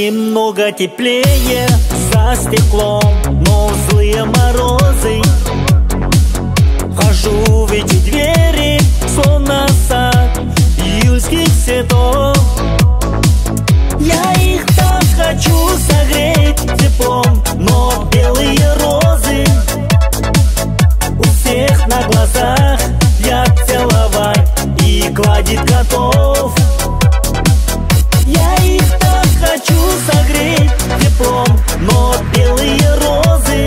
Немного теплее за стеклом, но злые морозы. Хожу в эти двери, словно сад июльских цветов. Я их так хочу согреть теплом, но белые розы у всех на глазах я целовать и гладить готов. Я их так хочу согреть теплом, но белые розы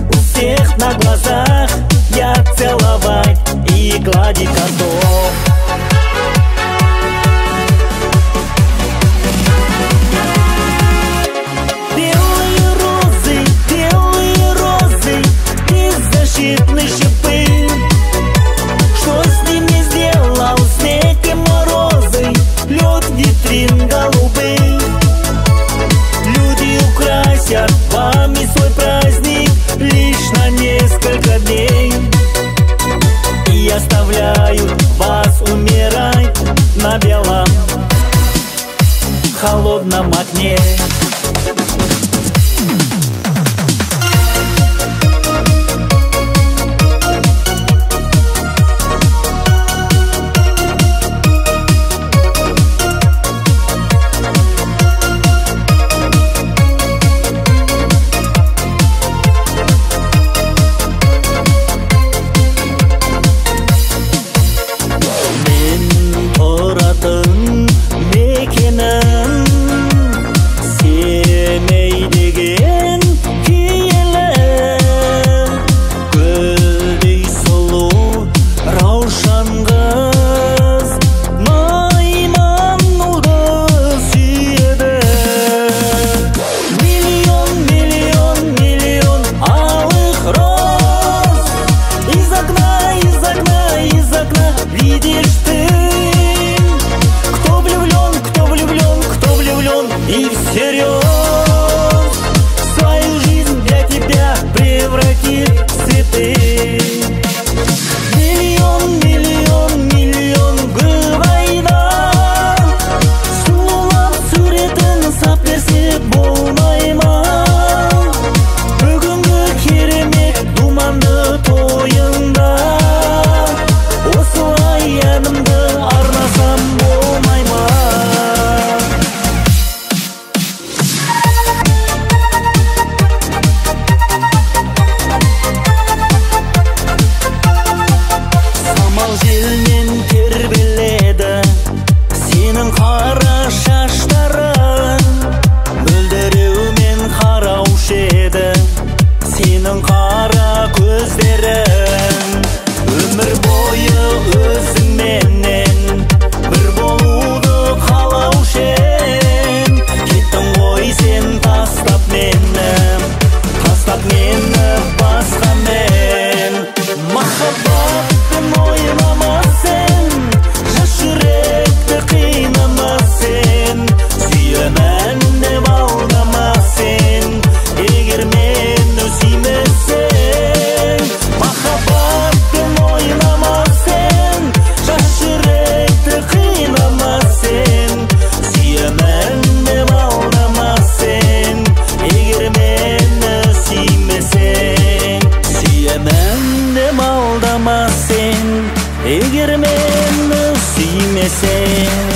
у всех на глазах я целовать и гладить готов. Белые розы, беззащитны шипы. Что с ними сделал снег и морозы, лед витрин голубых? Люди украсят вами свой праздник лишь на несколько дней и оставляют вас умирать на белом холодном окне. И всерьез свою жизнь для тебя превратит в цветы. Миллион, миллион, миллион гүл айда сұлулап суретін сап берсе болмай ма? Бүгінгі керемет думанды тойыңда осылай әнімді арнасам болмай ма? Желмен тербеледі сенің қара шаштарың, мөлдіреумен қараушы еді сенің қара көздерің. Өмір бойы өзіңменен бір болуды қалаушы ем. Кеттің ғой сен тастап мені басқамен. Махаббатпен ойнама сен, жас жүректі қинама сен. Сүйемін деп алдама сен, егер мені сүймесең. Махаббатпен ойнама сен, жас жүректі қинама сен. Сүйемін деп алдама сен, егер мені сүймесең. Сүйемін деп алдама сен, егер мені сүймесең.